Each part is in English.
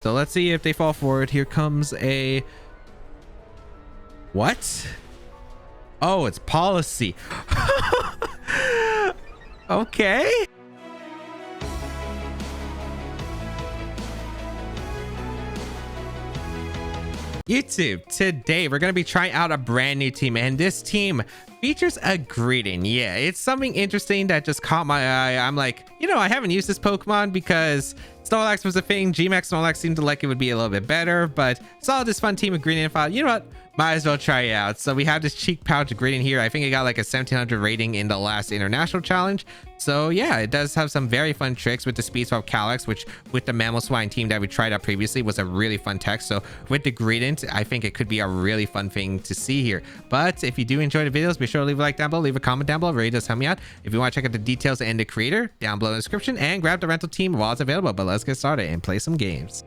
So let's see if they fall forward. Here comes a... What? Oh, it's policy. Okay. YouTube, today we're going to be trying out a brand new team, and this team features a Greedent. Yeah, it's something interesting that just caught my eye. I'm like, I haven't used this Pokemon because Snorlax was a thing. Gmax Snorlax seemed to like it would be a little bit better, but saw this fun team of Greedent and thought, you know what? Might as well try it out. So we have this cheek pouch Greedent here. I think it got like a 1700 rating in the last international challenge. So yeah, it does have some very fun tricks with the Speed Swap Calyx, which with the Mammal Swine team that we tried out previously was a really fun tech. So with the Greedent, I think it could be a really fun thing to see here. But if you do enjoy the videos, be sure to leave a like down below, leave a comment down below. It really does help me out. If you want to check out the details and the creator down below in the description, and grab the rental team while it's available. But let's get started and play some games.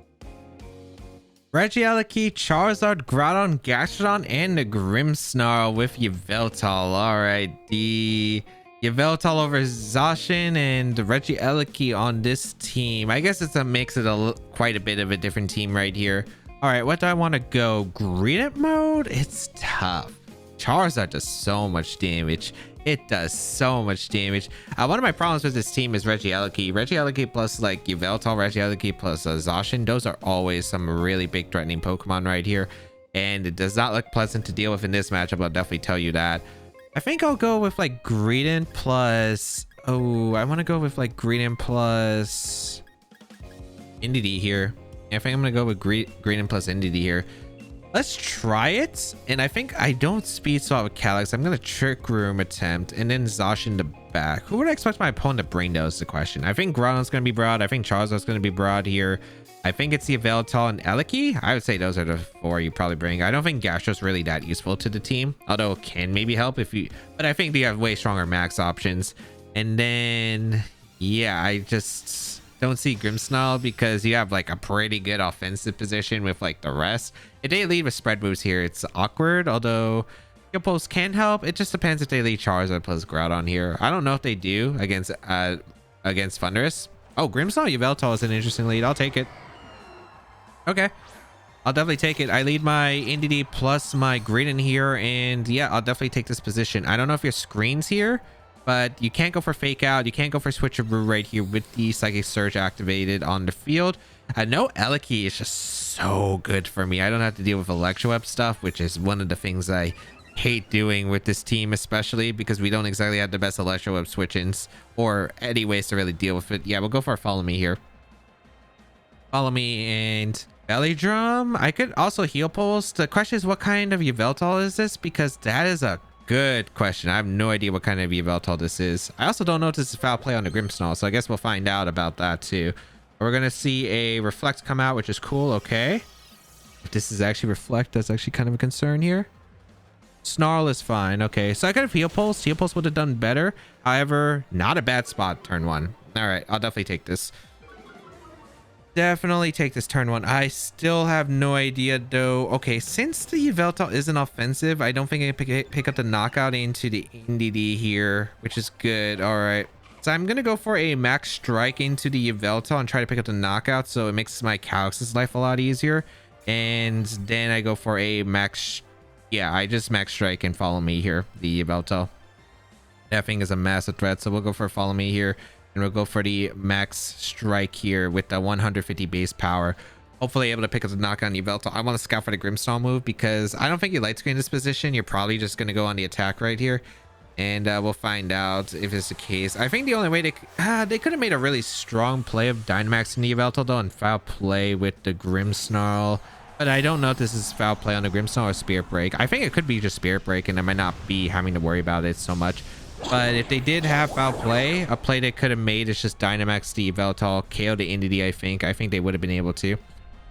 Regieleki, Charizard, Groudon, Gastrodon, and the Grimmsnarl with Yveltal. Alright, the Yveltal over Zacian and the Regieleki on this team. I guess it's a mix of quite a bit of a different team right here. Alright, what do I want to go? Greedent mode? It's tough. Charizard does so much damage. It does so much damage. One of my problems with this team is Regieleki plus like Yveltal, Regieleki plus Zacian. Those are always some really big threatening Pokemon right here, and it does not look pleasant to deal with in this matchup. I'll definitely tell you that. I think I'll go with like Greedent plus... Oh, I want to go with like Greedent plus Indeedee here. I think I'm gonna go with Greedent plus Indeedee here. Let's try it. And I think I don't speed swap with Calyx. I'm going to Trick Room attempt and then Zacian to back. Who would I expect my opponent to bring, though, is the question. I think Groudon's going to be broad. I think Charizard's going to be broad here. I think it's the Yveltal and Eleki. I would say those are the four you probably bring. I don't think Gastro's really that useful to the team, although it can maybe help if you... But I think they have way stronger max options. And then, yeah, I just don't see Grimmsnarl because you have like a pretty good offensive position with like the rest. If they lead with spread moves here, it's awkward, although your post can help. It just depends if they lead Charizard plus Groudon here. I don't know if they do against Thunderous. Oh, Grimmsnarl Yveltal is an interesting lead. I'll take it. Okay, I'll definitely take it. I lead my Indeedee plus my Greedent here, and yeah, I'll definitely take this position. I don't know if your screen's here, but you can't go for Fake Out. You can't go for Switcheroo right here with the Psychic Surge activated on the field. I know Eleki is just so good for me. I don't have to deal with Electroweb stuff, which is one of the things I hate doing with this team, especially because we don't exactly have the best Electroweb switch-ins or any ways to really deal with it. Yeah, we'll go for a Follow Me here. Follow Me and Belly Drum. I could also Heal Pulse. The question is, what kind of Yveltal is this? Because that is a good question. I have no idea what kind of Yveltal this is. I also don't know if this is foul play on the Grimmsnarl, so I guess we'll find out about that too. We're gonna see a Reflect come out, which is cool. Okay, if this is actually Reflect, that's actually kind of a concern here. Snarl is fine. Okay, so I could have Heal Pulse. Heal Pulse would have done better. However, not a bad spot turn one. All right, I'll definitely take this. Definitely take this turn one. I still have no idea though. Okay, since the Yveltal isn't offensive, I don't think I can pick up the knockout into the Indeedee here, which is good. All right, so I'm gonna go for a Max Strike into the Yveltal and try to pick up the knockout, so it makes my Calyx's life a lot easier. And then I go for a Max... Yeah, I just Max Strike and Follow Me here, the Yveltal. That thing is a massive threat, so we'll go for Follow Me here. And we'll go for the Max Strike here with the 150 base power. Hopefully able to pick up the knockout on Yveltal. I want to scout for the Grimmsnarl move because I don't think you light screen this position. You're probably just going to go on the attack right here. And we'll find out if it's the case. I think the only way they could have made a really strong play of Dynamax in the Yveltal though, and foul play with the Grimmsnarl. But I don't know if this is foul play on the Grimmsnarl or Spirit Break. I think it could be just Spirit Break and I might not be having to worry about it so much. But if they did have foul play, a play they could have made is just Dynamax the Yveltal, KO the Indeedee, I think. I think they would have been able to.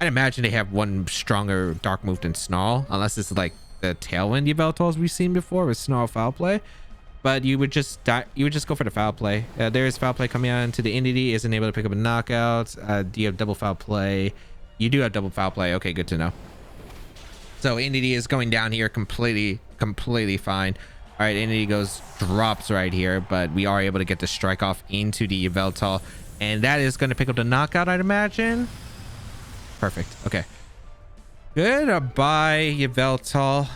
I'd imagine they have one stronger dark move than Snarl, unless it's like the Tailwind Yveltals we've seen before with Snarl foul play. But you would just go for the foul play. There is foul play coming out into the Indeedee, isn't able to pick up a knockout. Do you have double foul play? You do have double foul play. Okay, good to know. So Indeedee is going down here completely fine. All right, Indeedee drops right here, but we are able to get the strike off into the Yveltal, and that is going to pick up the knockout, I'd imagine. Perfect. Okay. Goodbye, Yveltal.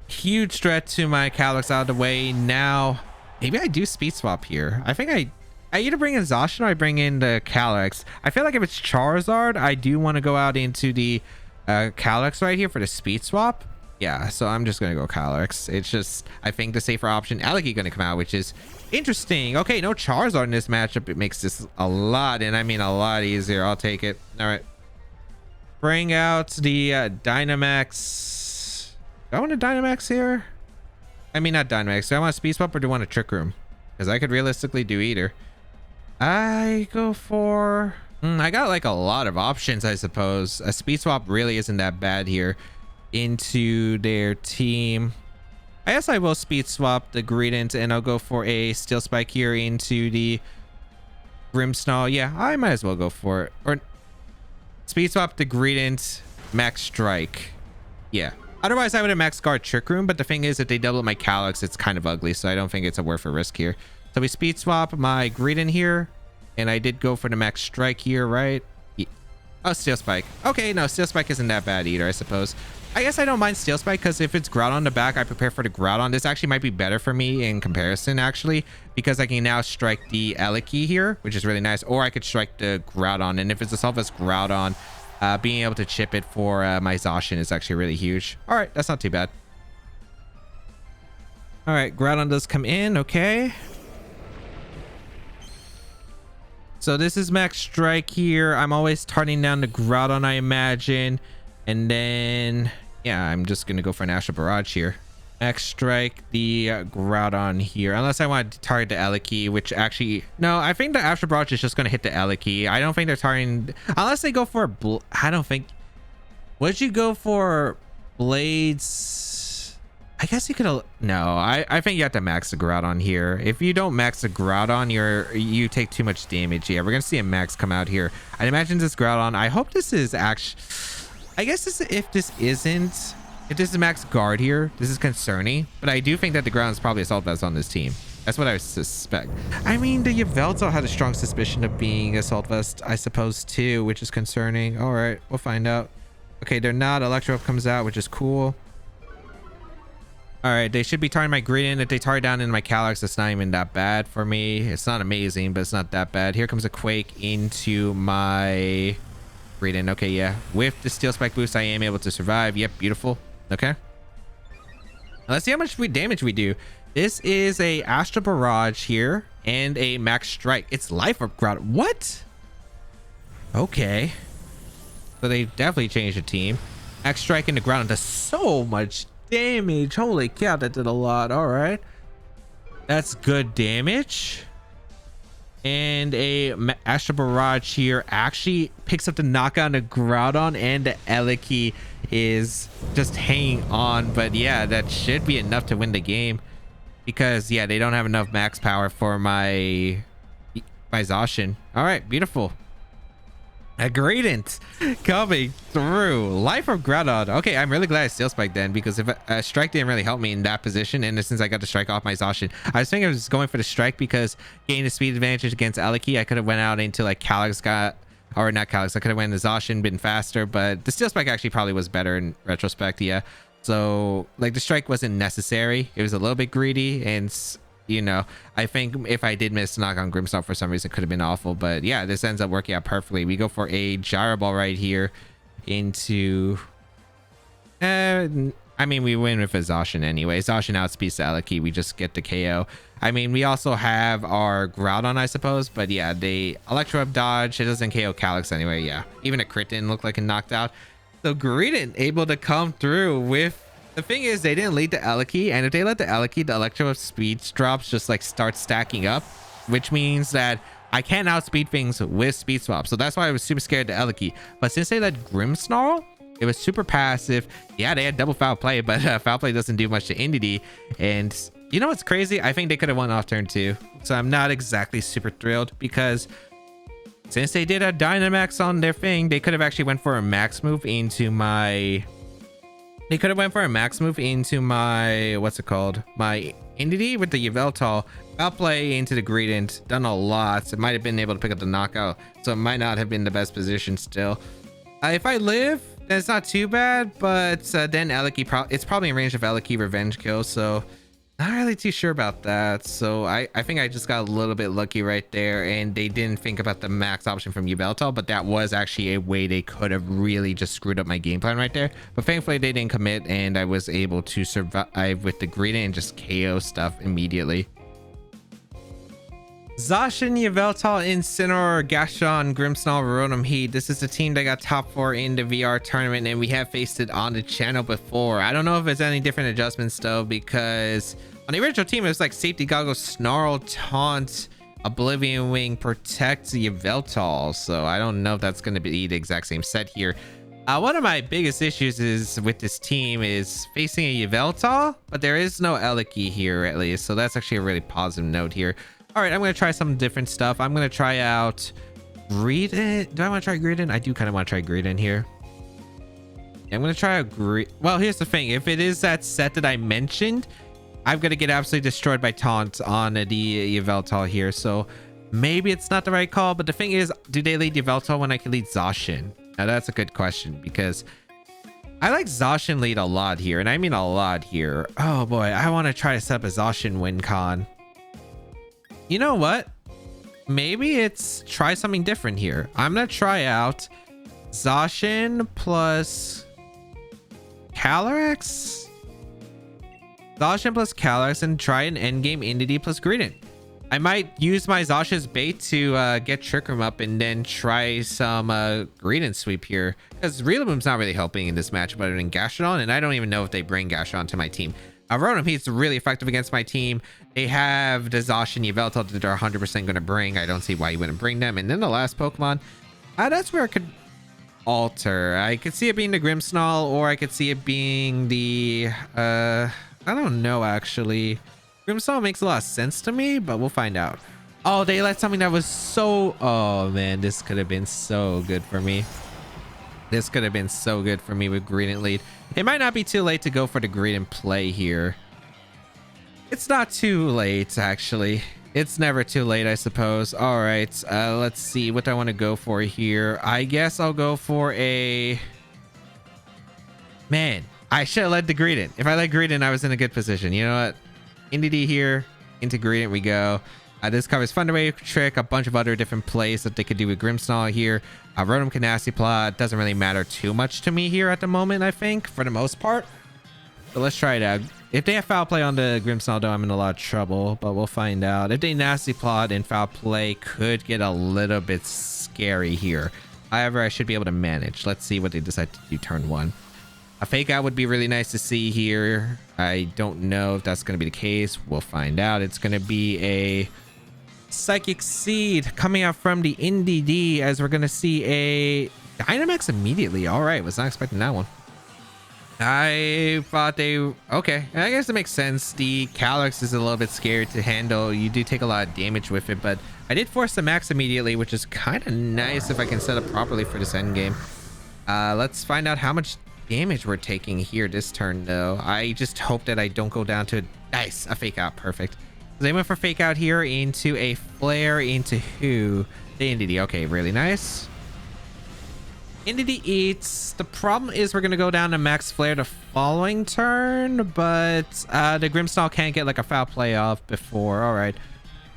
Huge threat to my Calyx out of the way. Now, maybe I do speed swap here. I think I either bring in Zacian or I bring in the Calyx. I feel like if it's Charizard, I do want to go out into the Calyx right here for the speed swap. Yeah, so I'm just going to go Calyx. It's just, I think the safer option, Aleki going to come out, which is interesting. Okay, no Charizard in this matchup. It makes this a lot, and I mean a lot easier. I'll take it. All right. Bring out the Dynamax. Do I want a Dynamax here? I mean, not Dynamax. Do I want a speed swap or do I want a Trick Room? Because I could realistically do either. I go for... I got like a lot of options, I suppose. A speed swap really isn't that bad here into their team. I guess I will speed swap the Greedent and I'll go for a Steel Spike here into the Grimmsnarl. Yeah, I might as well go for it. Or speed swap the Greedent, Max Strike. Yeah. Otherwise, I would have Max Guard Trick Room, but the thing is, if they double my Calyx, it's kind of ugly, so I don't think it's a worth a risk here. So we speed swap my Greedent here, and I did go for the Max Strike here, right? Yeah. Oh, Steel Spike. Okay, no, Steel Spike isn't that bad either, I suppose. I guess I don't mind Steel Spike because if it's Groudon on the back, I prepare for the Groudon. This actually might be better for me in comparison, actually, because I can now strike the Aleki here, which is really nice, or I could strike the Groudon, and if it's a Selfless Groudon, being able to chip it for my Zacian is actually really huge. All right, that's not too bad. All right, Groudon does come in. Okay. So this is Max Strike here. I'm always turning down the Groudon, I imagine. And then, yeah, I'm just going to go for an Astral Barrage here. Max Strike the Groudon here. Unless I want to target the Aleki, which actually... No, I think the Astral Barrage is just going to hit the Aleki. I don't think they're targeting... Unless they go for... I don't think... Would you go for Blades? I guess you could... No, I think you have to max the Groudon here. If you don't max the Groudon, you take too much damage. Yeah, we're going to see a max come out here. I'd imagine this Groudon... I hope this is actually... I guess if this is Max Guard here, this is concerning, but I do think that the Groudon is probably Assault Vest on this team. That's what I suspect. I mean, the Yveltal had a strong suspicion of being Assault Vest, I suppose, too, which is concerning. All right, we'll find out. Okay, they're not. Electro comes out, which is cool. All right, they should be targeting my Greedent. If they target down in my Calyx, it's not even that bad for me. It's not amazing, but it's not that bad. Here comes a Quake into my... Greedent. Okay, yeah. With the Steel Spike boost, I am able to survive. Yep, beautiful. Okay. Now let's see how much damage we do. This is a Astral Barrage here and a Max Strike. It's Life Orb Groudon. What? Okay. So they definitely changed the team. Max Strike into Groudon does so much damage. Holy cow, that did a lot. All right. That's good damage. And a Astral Barrage here actually picks up the knockout on the Groudon, and the Aleki is just hanging on. But yeah, that should be enough to win the game because yeah, they don't have enough max power for my Zacian. All right, beautiful. A Greedent coming through. Life of Groudon. Okay, I'm really glad I Steel Spike then, because if a Strike didn't really help me in that position, and since I got the Strike off my Zacian, I was thinking I was going for the Strike because gaining the speed advantage against Aleki, I could have went out into like Calyx or not Calyx, I could have went into Zacian, been faster, but the Steel Spike actually probably was better in retrospect, yeah. So like the Strike wasn't necessary. It was a little bit greedy, and you know, I think if I did miss knock on Grimmsnarl for some reason, it could have been awful. But yeah, this ends up working out perfectly. We go for a Gyro Ball right here into... I mean, we win with a Zacian anyway. Zacian outspeeds the Aleki. We just get the KO. I mean, we also have our Groudon, I suppose. But yeah, the Electro Up dodge. It doesn't KO Calyx anyway. Yeah, even a crit didn't look like it knocked out. So Greedent able to come through with... The thing is, they didn't lead the Aleki, and if they let the Aleki, the Electro speed drops just like start stacking up, which means that I can't outspeed things with speed swap. So that's why I was super scared of the Aleki. But since they let Grimmsnarl, it was super passive. Yeah, they had double foul play, but foul play doesn't do much to Entity. And you know what's crazy? I think they could have won off turn 2. So I'm not exactly super thrilled because since they did a Dynamax on their thing, they could have actually went for a max move into my... They could have went for a max move into my, what's it called? My Entity with the Yveltal. Outplay into the Greedent. Done a lot. It might have been able to pick up the knockout. So it might not have been the best position still. If I live, then it's not too bad, but then Eliki it's probably in range of Eliki revenge kill, so not really too sure about that. So I think I just got a little bit lucky right there, and they didn't think about the max option from Yveltal, but that was actually a way they could have really just screwed up my game plan right there. But thankfully they didn't commit, and I was able to survive with the Greedent and just KO stuff immediately. Zacian, Yveltal, Incineroar, Gastrodon, Grimmsnarl, Rotom Heat. This is the team that got top 4 in the VR tournament, and we have faced it on the channel before. I don't know if there's any different adjustments though, because on the original team it was like Safety Goggles, Snarl, Taunt, Oblivion Wing, Protect, Yveltal. So I don't know if that's going to be the exact same set here. One of my biggest issues is with this team is facing a Yveltal, but there is no Eliki here at least, so that's actually a really positive note here. All right, I'm going to try some different stuff. I'm going to try out Greedent. Do I want to try Greedent? I do kind of want to try Greedent here. Yeah, I'm going to try out Well, here's the thing. If it is that set that I mentioned, I'm going to get absolutely destroyed by Taunt on the Yveltal here. So maybe it's not the right call. But the thing is, do they lead Yveltal when I can lead Zacian? Now, that's a good question because I like Zacian lead a lot here. And I mean a lot here. Oh, boy. I want to try to set up a Zacian win con. You know what? Maybe it's try something different here. I'm gonna try out Zacian plus Calyrex. Zacian plus Calyrex and try an endgame Entity plus Greedent. I might use my Zacian's bait to get Trick Room up and then try some Greedent sweep here. Because Rillaboom's not really helping in this match other than Gastrodon, and I don't even know if they bring Gastrodon to my team. Rotom Heat's really effective against my team. They have the Zacian Yveltal that they're 100% going to bring. I don't see why you wouldn't bring them. And then the last Pokemon, that's where it could alter. I could see it being the Grimmsnarl, or I could see it being the... I don't know, actually. Grimmsnarl makes a lot of sense to me, but we'll find out. Oh, they let something that was so... Oh, man, this could have been so good for me. This could have been so good for me with Greedent lead. It might not be too late to go for the Greedent play here. It's not too late, actually. It's never too late, I suppose. All right, let's see. What do I want to go for here? I guess I'll go for a... Man, I should have led the Greedent. If I led Greedent, I was in a good position. You know what? Entity here. Into Greedent we go. This covers Thunder Wave, Trick, a bunch of other different plays that they could do with Grimmsnarl here. Rotom can Nasty Plot. Doesn't really matter too much to me here at the moment, I think, for the most part. So let's try it out. If they have Foul Play on the Grimmsnarl, though, I'm in a lot of trouble, but we'll find out. If they Nasty Plot and Foul Play could get a little bit scary here. However, I should be able to manage. Let's see what they decide to do turn 1. A Fake Out would be really nice to see here. I don't know if that's going to be the case. We'll find out. It's going to be a... Psychic Seed coming out from the NDD, as we're gonna see a Dynamax immediately. All right, was not expecting that one. I thought they... Okay, I guess it makes sense. The Calyrex is a little bit scary to handle. You do take a lot of damage with it, but I did force the max immediately, which is kind of nice if I can set up properly for this end game. Let's find out how much damage we're taking here this turn, though. I just hope that I don't go down to... Nice, a Fake Out. Perfect. They went for Fake Out here into a Flare into who? The Entity. Okay, really nice. Entity eats. The problem is we're going to go down to Max Flare the following turn, but the Grimmsnarl can't get like a Foul Play off before. All right.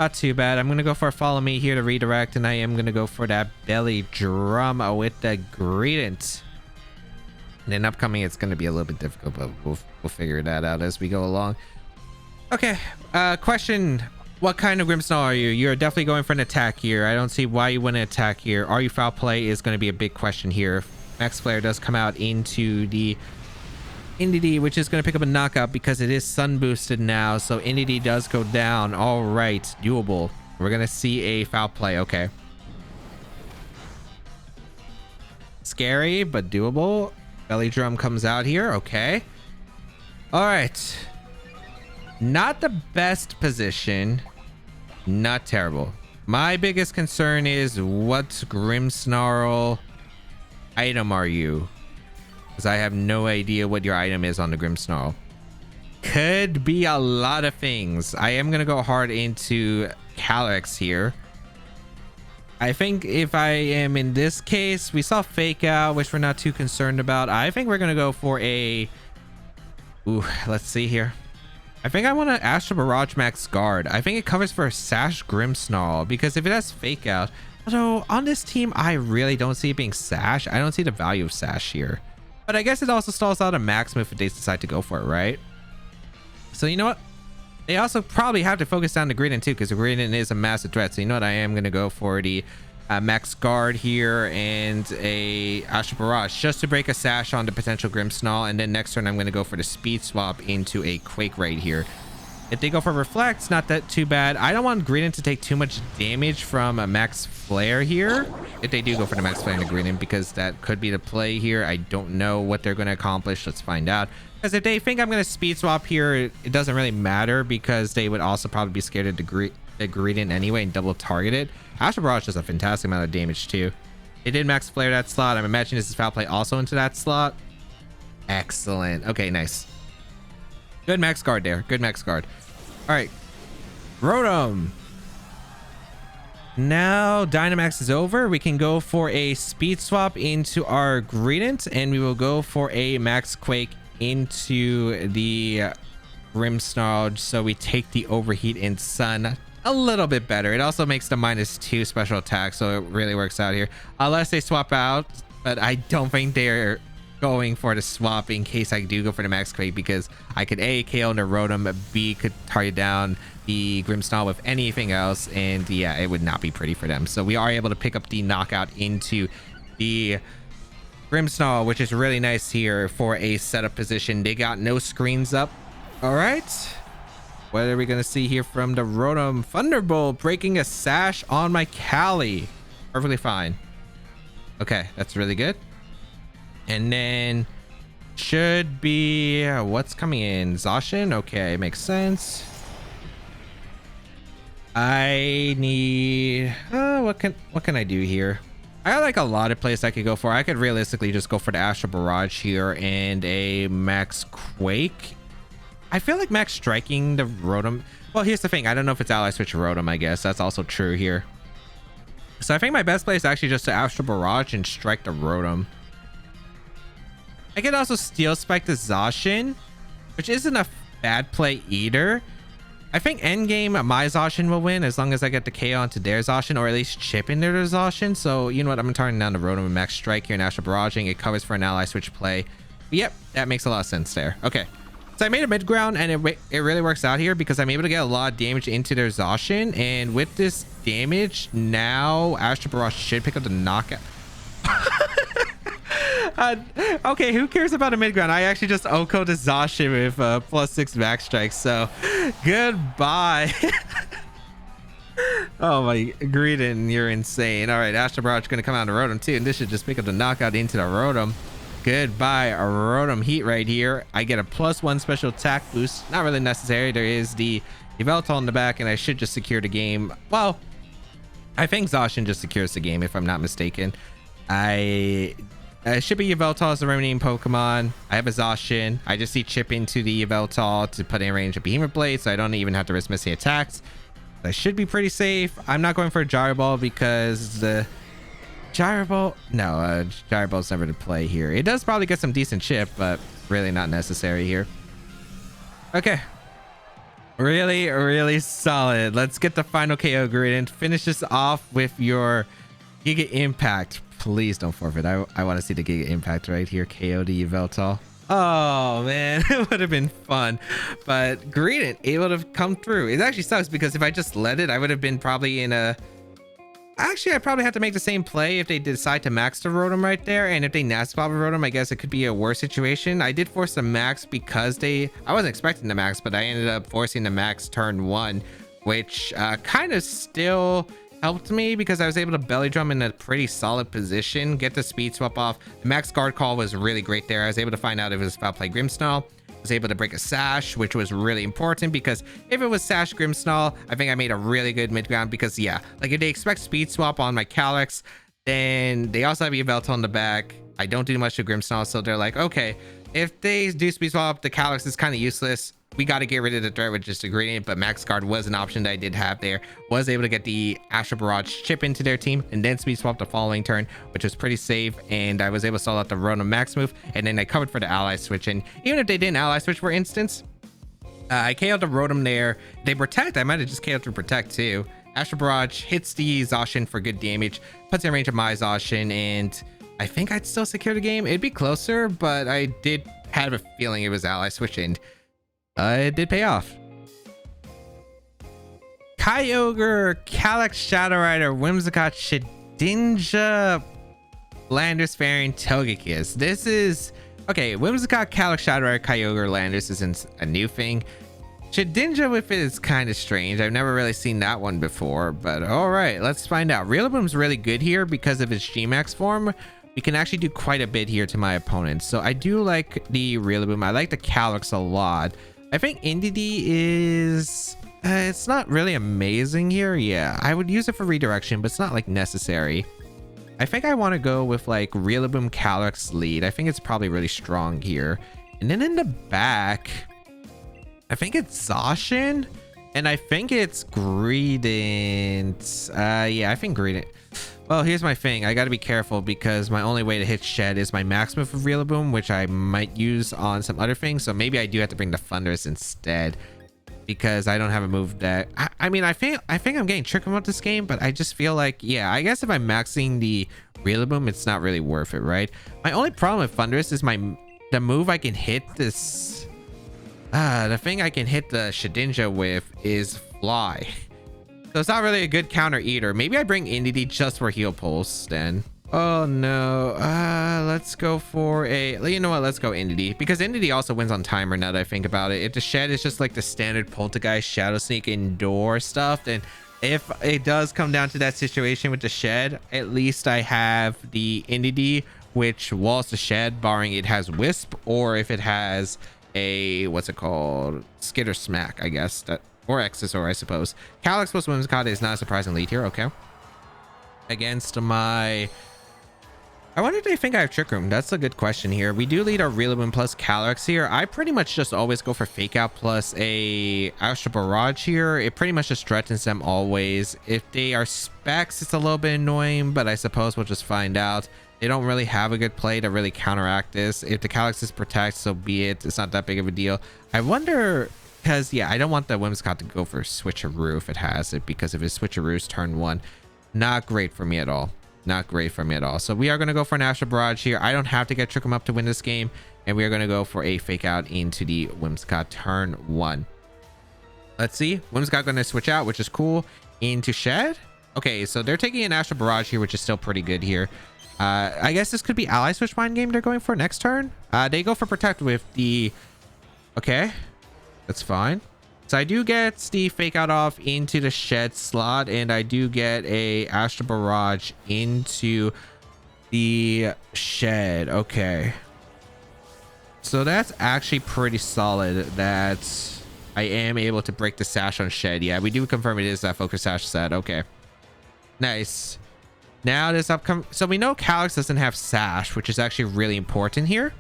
Not too bad. I'm going to go for a Follow Me here to redirect, and I am going to go for that Belly Drum with the Greedent. And then upcoming, it's going to be a little bit difficult, but we'll figure that out as we go along. Okay, question. What kind of Grimmsnarl are you? You're definitely going for an attack here. I don't see why you wouldn't attack here. Are you Foul Play is going to be a big question here. Max Flare does come out into the Entity, which is going to pick up a knockout because it is Sun boosted now. So Entity does go down. All right, doable. We're going to see a Foul Play. Okay. Scary, but doable. Belly Drum comes out here. Okay. All right. Not the best position. Not terrible. My biggest concern is what Grimmsnarl item are you? Because I have no idea what your item is on the Grimmsnarl. Could be a lot of things. I am going to go hard into Calyrex here. I think if I am in this case, we saw fake out, which we're not too concerned about. I think we're gonna go for a, ooh, let's see here. I think I want to Astral Barrage Max Guard. I think it covers for a Sash Grimmsnarl, because if it has fake out, although on this team I really don't see it being Sash. I don't see the value of Sash here, but I guess it also stalls out a max move if they decide to go for it, right? So you know what, they also probably have to focus down the Greedent too, because the Greedent is a massive threat. So you know what, I am going to go for the max guard here and a Astral Barrage just to break a Sash on the potential Grimmsnarl, and then next turn I'm going to go for the speed swap into a Quake right here. If they go for Reflect, not that too bad. I don't want Greedent to take too much damage from a Max Flare here. If they do go for the Max Flare and the Greedent, because that could be the play here. I don't know what they're going to accomplish. Let's find out. Because if they think I'm going to speed swap here, it doesn't really matter, because they would also probably be scared of the Greedent anyway and double target it. Astral Barrage does a fantastic amount of damage too. They did Max Flare that slot. I'm imagining this is foul play also into that slot. Excellent. Okay, nice. Good max guard there. Good max guard. All right. Rotom. Now Dynamax is over. We can go for a speed swap into our Greedent, and we will go for a Max Quake into the Grimmsnarl, so we take the Overheat and Sun a little bit better. It also makes the -2 special attack, so it really works out here. Unless they swap out, but I don't think they're going for the swap in case I do go for the Max Quake, because I could A, KO the Rotom, B, could target down the Grimmsnarl with anything else, and yeah, it would not be pretty for them. So we are able to pick up the knockout into the Grimmsnarl, which is really nice here for a setup position. They got no screens up. All right. What are we going to see here from the Rotom? Thunderbolt breaking a Sash on my Cali. Perfectly fine. Okay, that's really good. And then should be what's coming in? Zacian. Okay, makes sense. I need what can I do here? I got like a lot of plays I could go for. I could realistically just go for the Astral Barrage here and a Max Quake. I feel like Max striking the Rotom. Well, here's the thing. I don't know if it's ally switch Rotom, I guess. That's also true here. So I think my best play is actually just to Astral Barrage and strike the Rotom. I could also Steel Spike the Zacian, which isn't a bad play either. I think endgame my Zacian will win as long as I get the KO onto their Zacian, or at least chip in their Zacian. So you know what? I'm turning down the Rotom and Max Strike here and Astral Barraging. It covers for an ally switch play. But yep, that makes a lot of sense there. Okay. So I made a mid ground, and it really works out here because I'm able to get a lot of damage into their Zacian. And with this damage, now Astral Barrage should pick up the knockout. Okay, who cares about a mid ground? I actually just OHKO the Zacian with +6 max strike. So goodbye. Oh my, Greedent, you're insane. All right, Astral Barrage is going to come out of Rotom too, and this should just pick up the knockout into the Rotom. Goodbye, a Rotom Heat right here. I get a +1 special attack boost. Not really necessary. There is the Yveltal in the back, and I should just secure the game. Well, I think Zacian just secures the game, if I'm not mistaken. I should be Yveltal as the remaining Pokemon. I have a Zacian. I just see chip into the Yveltal to put in range of Behemoth Blade, so I don't even have to risk missing attacks. I should be pretty safe. I'm not going for a Gyro Ball because the Gyro Ball, no, Gyro Ball's never to play here. It does probably get some decent chip, but really not necessary here. Okay. Really, really solid. Let's get the final KO, Greedent. Finish this off with your Giga Impact. Please don't forfeit. I want to see the Giga Impact right here. KO to Yveltal. Oh man, it would have been fun, but Greedent able to come through. It actually sucks because if I just let it, I would have been probably in a... Actually, I probably have to make the same play if they decide to max the Rotom right there, and if they Nasty Pop a Rotom, I guess it could be a worse situation. I did force the max because I wasn't expecting the max, but I ended up forcing the max turn 1, which kind of still helped me because I was able to belly drum in a pretty solid position, get the speed swap off. The max guard call was really great there. I was able to find out if it was foul play Grimmsnarl. I was able to break a Sash, which was really important because if it was Sash Grimmsnarl, I think I made a really good mid ground because yeah, like if they expect speed swap on my Calyx, then they also have Yveltal in the back. I don't do much to Grimmsnarl, so they're like, okay, if they do speed swap, the Calyx is kind of useless. we got to get rid of the threat with just a Greedent, but Max Guard was an option that I did have there. Was able to get the Astral Barrage chip into their team and then speed swap the following turn, which was pretty safe. And I was able to stall out the Rotom Max move, and then I covered for the ally switch. And even if they didn't ally switch, for instance, I KO'd the Rotom there. They protect. I might have just KO'd to protect too. Astral Barrage hits the Zacian for good damage, puts in range of my Zacian, and I think I'd still secure the game. It'd be closer, but I did have a feeling it was ally switch, and it did pay off. Kyogre, Calyx, Shadow Rider, Whimsicott, Shedinja, Landorus, Fairy, Togekiss. This is okay. Whimsicott, Calyx, Shadow Rider, Kyogre, Landorus isn't a new thing. Shedinja with it is kind of strange. I've never really seen that one before, but all right, let's find out. Rillaboom's really good here because of its Gmax form. We can actually do quite a bit here to my opponents. So I do like the Rillaboom. I like the Calyx a lot. I think Indeedee is it's not really amazing here. Yeah, I would use it for redirection, but it's not like necessary. I think I want to go with like Rillaboom, Calyx lead. I think it's probably really strong here. And then in the back, I think it's Zacian, and I think it's Greedent. Yeah, I think Greedent. Well, here's my thing. I got to be careful because my only way to hit Shed is my max move of Rillaboom, which I might use on some other things. So maybe I do have to bring the Thunderous instead because I don't have a move that I mean, I think I'm getting tricked about this game, but I just feel like, yeah, I guess if I'm maxing the Rillaboom, it's not really worth it, right? My only problem with Thunderous is the move I can hit this. The thing I can hit the Shedinja with is Fly. So it's not really a good counter either. Maybe I bring Indeedee just for heal pulse then. Oh no. Let's go for you know what? Let's go Indeedee because Indeedee also wins on timer now that I think about it. If the Shed is just like the standard Poltergeist, Shadow Sneak, indoor stuff, then if it does come down to that situation with the Shed, at least I have the Indeedee, which walls the Shed, barring it has Wisp, or if it has a what's it called, Skid or Smack, I guess, that, or Exisor, I suppose. Calyx plus Whimsicott is not a surprising lead here. Okay, against my, I wonder if they think I have Trick Room. That's a good question here. We do lead our Rillaboom plus Calyx here. I pretty much just always go for Fake Out plus a Astral Barrage here. It pretty much just threatens them always. If they are specs, it's a little bit annoying, but I suppose we'll just find out. They don't really have a good play to really counteract this. If the Calyx is protect, so be it. It's not that big of a deal. I wonder, because yeah, I don't want the Whimsicott to go for Switcheroo if it has it, because if it's Switcheroo's turn one, not great for me at all. Not great for me at all. So we are going to go for an Astral Barrage here. I don't have to get Trick 'em up to win this game, and we are going to go for a Fake Out into the Whimsicott turn one. Let's see. Whimsicott going to switch out, which is cool, into Shed. Okay, so they're taking an Astral Barrage here, which is still pretty good here. I guess this could be ally switch mind game they're going for next turn. They go for protect with the, okay, that's fine. So I do get the Fake Out off into the Shed slot, and I do get a Astral Barrage into the Shed. Okay, so that's actually pretty solid that I am able to break the Sash on Shed. Yeah, we do confirm it is that Focus Sash set. Okay, nice. Now this upcoming, so we know Calyx doesn't have Sash, which is actually really important here.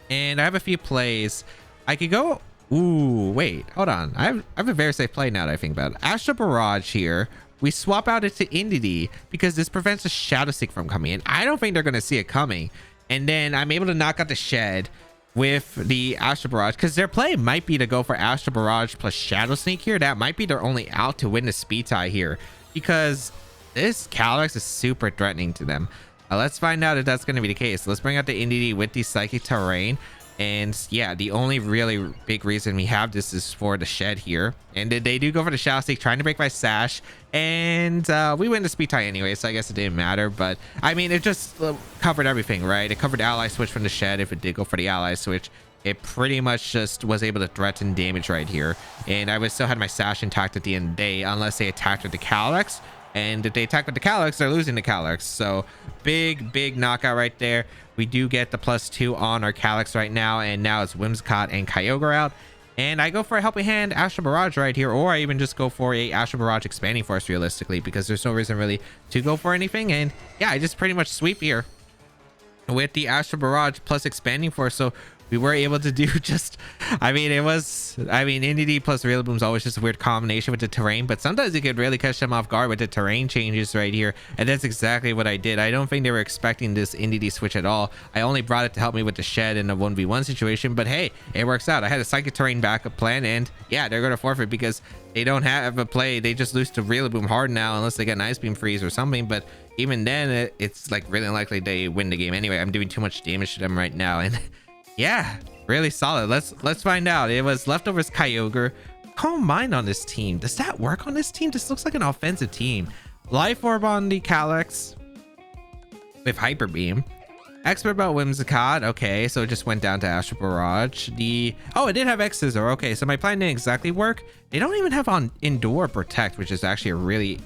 And I have a few plays. I could go, ooh, wait, hold on. I have a very safe play now that I think about it. Astral Barrage here. We swap out it to Indeedee because this prevents the Shadow Sneak from coming in. I don't think they're going to see it coming. And then I'm able to knock out the Shed with the Astral Barrage because their play might be to go for Astral Barrage plus Shadow Sneak here. That might be their only out to win the speed tie here because this Calyx is super threatening to them. Let's find out if that's going to be the case. Let's bring out the Indeedee with the Psychic Terrain. And yeah, the only really big reason we have this is for the Shed here. And they do go for the Shadow Sneak, trying to break my Sash. And we win the speed tie anyway, so I guess it didn't matter. But I mean, it just covered everything, right? It covered ally switch from the Shed if it did go for the ally switch. It pretty much just was able to threaten damage right here. And I would still had my Sash intact at the end of the day, unless they attacked with the Calyx. And if they attack with the Calyx, they're losing the Calyx. So big knockout right there. We do get the +2 on our Calyx right now. And now it's Whimsicott and Kyogre out. And I go for a Helping Hand Astral Barrage right here. Or I even just go for a Astral Barrage Expanding Force realistically. Because there's no reason really to go for anything. And yeah, I just pretty much sweep here with the Astral Barrage plus Expanding Force. So we were able to do just, I mean, NDD plus Rillaboom is always just a weird combination with the terrain, but sometimes you could really catch them off guard with the terrain changes right here. And that's exactly what I did. I don't think they were expecting this NDD switch at all. I only brought it to help me with the shed in a 1v1 situation, but hey, it works out. I had a psychic terrain backup plan, and yeah, they're going to forfeit because they don't have a play. They just lose to Rillaboom hard now unless they get an Ice Beam freeze or something, but even then it's like really unlikely they win the game anyway. I'm doing too much damage to them right now, and yeah, really solid. Let's find out. It was Leftovers Kyogre. Calm Mind on this team. Does that work on this team? This looks like an offensive team. Life Orb on the Calyx with Hyper Beam. Expert Belt Whimsicott. Okay, so it just went down to Astral Barrage. Oh, it did have X Scissor. Okay, so my plan didn't exactly work. They don't even have on Endure Protect, which is actually a really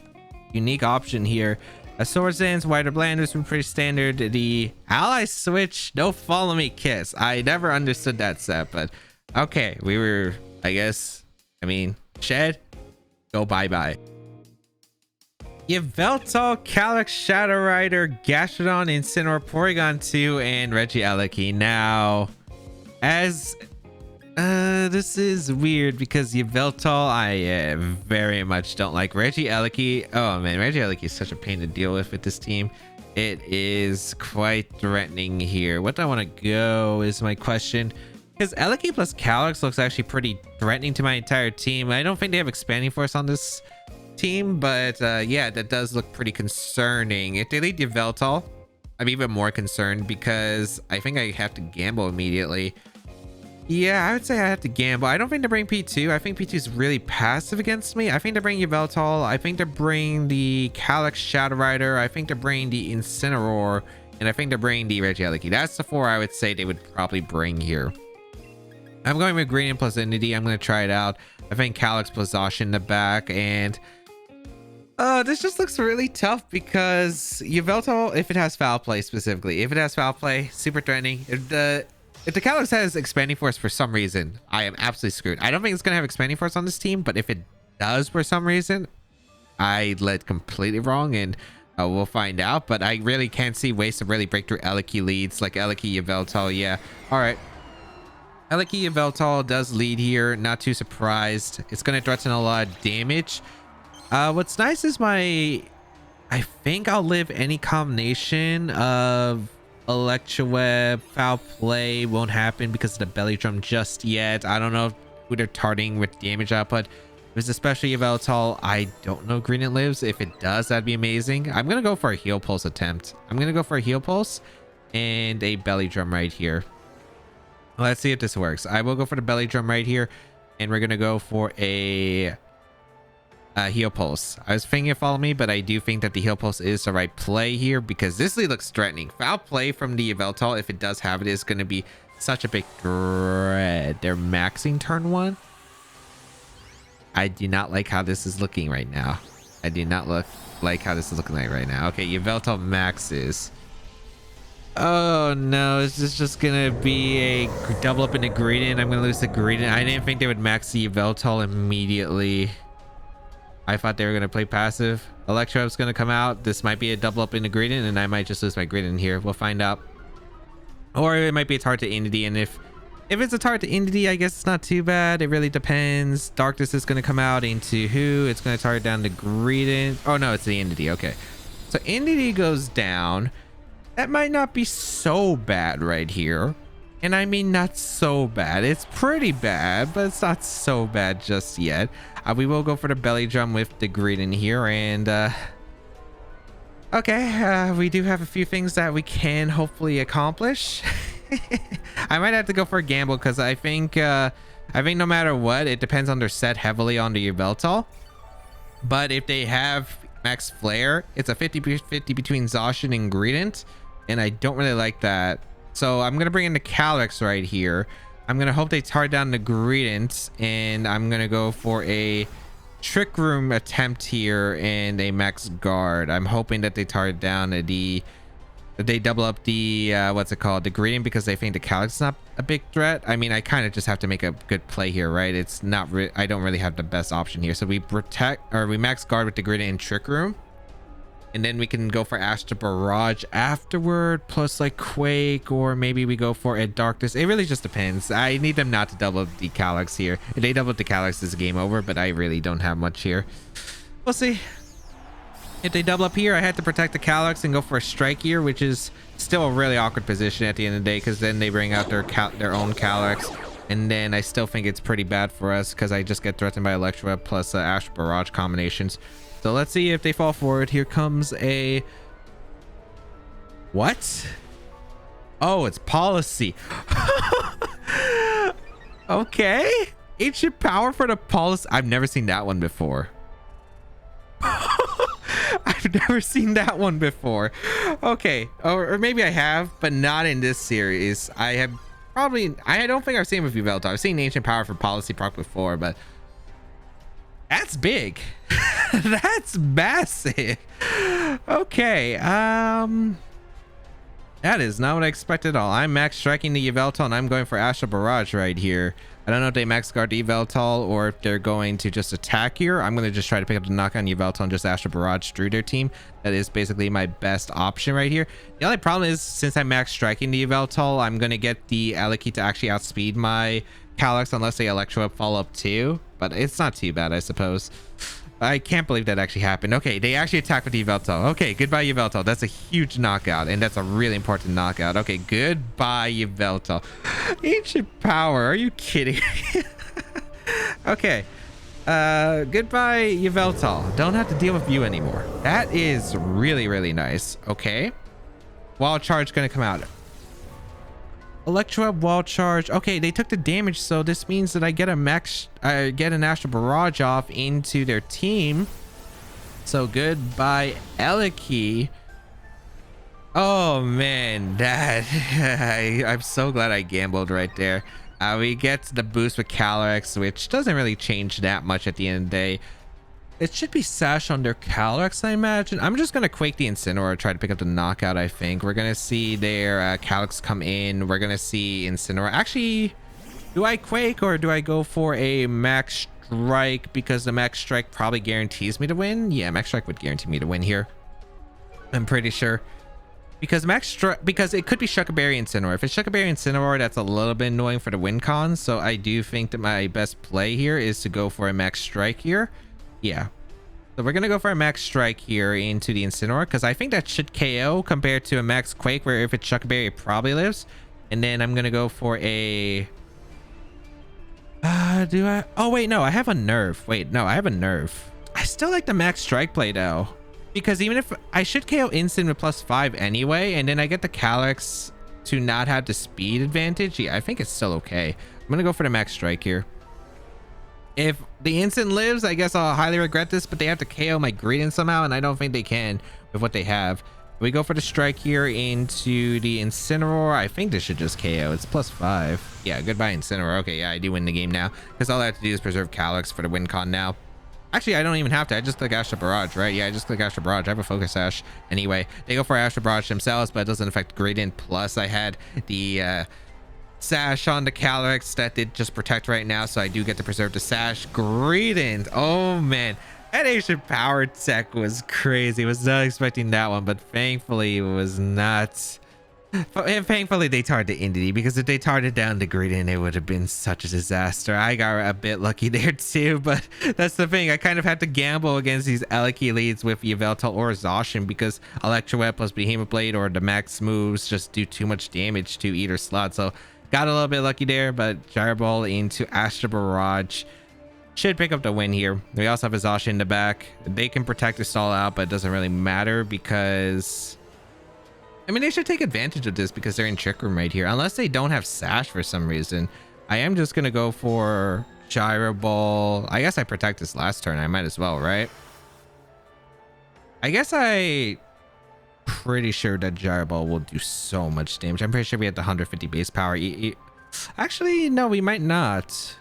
unique option here. A Swords Dance, Wider Blanders were pretty standard. The Ally Switch, no Follow Me Kiss. I never understood that set, but okay, we were, I guess, Shed, go bye-bye. Yveltal, Calyx, Shadow Rider, Gastrodon, Incineroar, Porygon 2, and Regieleki. Now, as this is weird because Yveltal, I very much don't like. Regieleki, oh man, Regieleki is such a pain to deal with this team. It is quite threatening here. What do I want to go is my question. Because Eleki plus Calyx looks actually pretty threatening to my entire team. I don't think they have Expanding Force on this team, but yeah, that does look pretty concerning. If they lead Yveltal, I'm even more concerned because I think I have to gamble immediately. Yeah, I would say I have to gamble. I don't think to bring P2. I think P2 is really passive against me. I think to bring Yveltal. I think to bring the Calyx Shadow Rider. I think to bring the Incineroar. And I think to bring the Regieleki. That's the four I would say they would probably bring here. I'm going with Greedent plus Entity. I'm going to try it out. I think Calyx plus Zacian in the back. And this just looks really tough because Yveltal, if it has Foul Play specifically, if it has Foul Play, super threatening. If the Calyx has Expanding Force for some reason, I am absolutely screwed. I don't think it's going to have Expanding Force on this team, but if it does for some reason, I led completely wrong, and we'll find out. But I really can't see ways to really break through Eleki leads, like Eleki, Yveltal. Yeah, all right. Eleki, Yveltal does lead here. Not too surprised. It's going to threaten a lot of damage. What's nice is I think I'll live any combination of Electroweb. Foul Play won't happen because of the Belly Drum just yet. I don't know who they're targeting with damage output. If it's especially Yveltal, I don't know Greedent lives. If it does, that'd be amazing. I'm gonna go for a Heal Pulse attempt. I'm gonna go for a Heal Pulse and a Belly Drum right here. Let's see if this works. I will go for the Belly Drum right here, and we're gonna go for a Heal Pulse. I was thinking of Follow Me, but I do think that the Heal Pulse is the right play here because this lead looks threatening. Foul Play from the Yveltal, if it does have it, is going to be such a big threat. They're maxing turn one. I do not like how this is looking right now. I do not like how this is looking like right now. Okay, Yveltal maxes. Oh no, is this just gonna be a double up into Greedent? I'm gonna lose the Greedent. I didn't think they would max the Yveltal immediately. I thought they were going to play passive. Electroweb's going to come out. This might be a double up into Greedent, and I might just lose my Greedent here. We'll find out. Or it might be a target to Entity, and if it's a target to Entity, I guess it's not too bad. It really depends. Darkness is going to come out into who? It's going to target down to Greedent. Oh, no, it's the Entity. Okay. So Entity goes down. That might not be so bad right here. And I mean, not so bad. It's pretty bad, but it's not so bad just yet. We will go for the Belly Drum with the Greedent here. And okay, we do have a few things that we can hopefully accomplish. I might have to go for a gamble because I think no matter what, it depends on their set heavily on the Yveltal. But if they have Max Flare, it's a 50-50 between Zacian and Greedent. And I don't really like that. So I'm going to bring in the Calyx right here. I'm going to hope they tar down the Greedent. And I'm going to go for a Trick Room attempt here and a Max Guard. I'm hoping that they tar down they double up the, what's it called? The Greedent because they think the Calyx is not a big threat. I mean, I kind of just have to make a good play here, right? It's not, I don't really have the best option here. So we protect, or we Max Guard with the Greedent and Trick Room. and then we can go for Astral Barrage afterward, plus like Quake, or maybe we go for a Darkness. It really just depends. I need them not to double the Calyx here. If they double the Calyx, it's game over, but I really don't have much here. We'll see. If they double up here, I had to protect the Calyx and go for a Strike here, which is still a really awkward position at the end of the day, because then they bring out their own Calyx, and then I still think it's pretty bad for us because I just get threatened by Electro plus Astral Barrage combinations. So let's see if they fall forward. Here comes a... What? Oh, it's Policy. Okay. Ancient Power for the Policy. I've never seen that one before. I've never seen that one before. Okay. Or maybe I have, but not in this series. I have probably... I don't think I've seen it with Yveltal. I've seen Ancient Power for Policy proc before, but... That's big. That's massive. Okay. That is not what I expected at all. I'm max striking the Yveltal and I'm going for Astral Barrage right here. I don't know if they max guard the Yveltal or if they're going to just attack here. I'm going to just try to pick up the knock on Yveltal and just Astral Barrage through their team. That is basically my best option right here. The only problem is, since I'm max striking the Yveltal, I'm going to get the Aleki to actually outspeed my Calyx unless they Electro follow up too. But it's not too bad, I suppose. I can't believe that actually happened. Okay, they actually attack with Yveltal. Okay, goodbye Yveltal. That's a huge knockout, and that's a really important knockout. Okay, goodbye Yveltal. Ancient Power, are you kidding? Okay, goodbye Yveltal. Don't have to deal with you anymore. That is really, really nice. Okay, Wild Charge gonna come out. Electro Wall Charge. Okay, they took the damage, so this means that I get an Astral Barrage off into their team. So goodbye Eleki. Oh man, that I'm so glad I gambled right there. We get the boost with Calyx, which doesn't really change that much at the end of the day. It should be Sash on their Calyx, I imagine. I'm just going to Quake the Incineroar, try to pick up the knockout, I think. We're going to see their Calyx come in. We're going to see Incineroar. Actually, do I Quake or do I go for a Max Strike? Because the Max Strike probably guarantees me to win. Yeah, Max Strike would guarantee me to win here. I'm pretty sure. Because because it could be Shuckaberry Incineroar. If it's Shuckaberry Incineroar, that's a little bit annoying for the win con. So I do think that my best play here is to go for a Max Strike here. Yeah, so we're gonna go for a Max Strike here into the Incineroar because I think that should KO compared to a Max Quake, where if it's Shuckaberry it probably lives. And then I'm gonna go for a oh wait, no, I have a nerf. Wait, no, I have a nerf. I still like the Max Strike play though, because even if I should KO Instant with +5 anyway, and then I get the Calyx to not have the speed advantage. Yeah, I think it's still okay. I'm gonna go for the Max Strike here. If the instant lives, I guess I'll highly regret this, but they have to KO my Greedent somehow, and I don't think they can with what they have. We go for the strike here into the Incineroar. I think this should just KO. It's +5. Yeah, goodbye Incineroar. Okay, yeah, I do win the game now, because all I have to do is preserve Calyx for the win con now. Actually, I don't even have to. I just click Astral Barrage, right? Yeah, I just click Astral Barrage. I have a Focus Sash. Anyway, they go for Astral Barrage themselves, but it doesn't affect Greedent. Plus, I had the... Sash on the Calyx that did just protect right now, so I do get to preserve the Sash. Greedent, oh man, that Ancient Power tech was crazy. Was not expecting that one, but thankfully it was not. And thankfully they targeted the Entity, because if they targeted down the Greedent, it would have been such a disaster. I got a bit lucky there too, but that's the thing. I kind of had to gamble against these Eleki leads with Yveltal or Zacian, because Electroweb plus Behemoth Blade or the max moves just do too much damage to either slot. So got a little bit lucky there, but Gyro Ball into Astral Barrage should pick up the win here. We also have a Zacian in the back. They can protect the stall out, but it doesn't really matter because... I mean, they should take advantage of this because they're in Trick Room right here. Unless they don't have Sash for some reason. I am just going to go for Gyro Ball. I guess I protect this last turn. I might as well, right? I guess pretty sure that Gyro Ball will do so much damage. I'm pretty sure we have the 150 base power. Actually, no, we might not.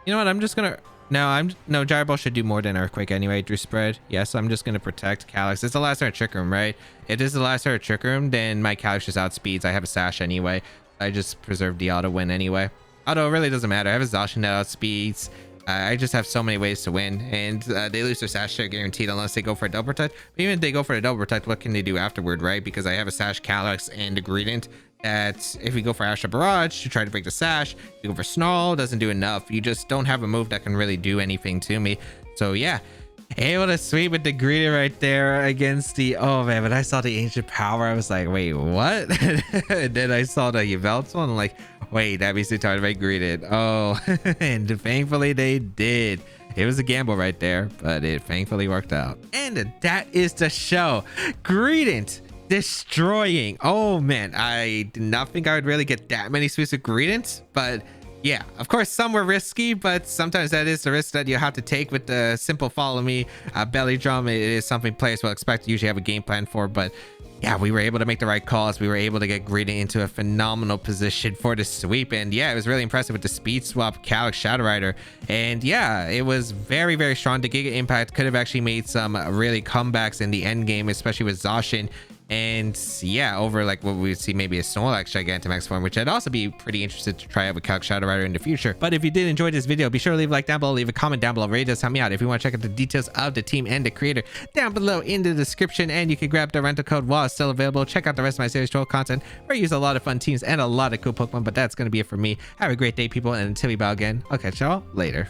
You know what? I'm just gonna... No, Gyro Ball should do more than Earthquake anyway through spread. Yes, I'm just gonna protect Calyx. It's the last turn of Trick Room, right? If it is the last turn of Trick Room, then my Calyx just outspeeds. I have a Sash anyway. I just preserve the auto win anyway. Although it really doesn't matter. I have a Zacian that outspeeds. I just have so many ways to win, and they lose their sash share guaranteed unless they go for a double protect. But even if they go for a double protect, what can they do afterward, right? Because I have a sash Calyx and a Greedent that if we go for Astral Barrage to try to break the sash, you go for Snarl, doesn't do enough. You just don't have a move that can really do anything to me. So yeah, able to sweep with the Greedent right there against the, oh man, when I saw the Ancient Power, I was like, wait, what? And then I saw the Yveltal and I'm like, wait, that means they tried to make Greedent. Oh, and thankfully they did. It was a gamble right there, but it thankfully worked out. And that is the show. Greedent destroying. Oh man, I did not think I would really get that many sweeps with Greedent, but yeah, of course, some were risky, but sometimes that is the risk that you have to take with the simple follow me belly drum. It is something players will expect to usually have a game plan for, but yeah, we were able to make the right calls. We were able to get Greedent into a phenomenal position for the sweep. And yeah, it was really impressive with the speed swap Calyx Shadow Rider. And yeah, it was very, very strong. The Giga Impact could have actually made some really comebacks in the end game, especially with Zacian. And yeah, over like what we would see maybe a Snorlax Gigantamax form, which I'd also be pretty interested to try out with Calyx Shadow Rider in the future. But if you did enjoy this video, be sure to leave a like down below, leave a comment down below. Really does help me out. If you want to check out the details of the team and the creator down below in the description, and you can grab the rental code while it's still available. Check out the rest of my Series 12 content where I use a lot of fun teams and a lot of cool Pokemon. But that's going to be it for me. Have a great day, people, and until we bow again, I'll catch y'all later.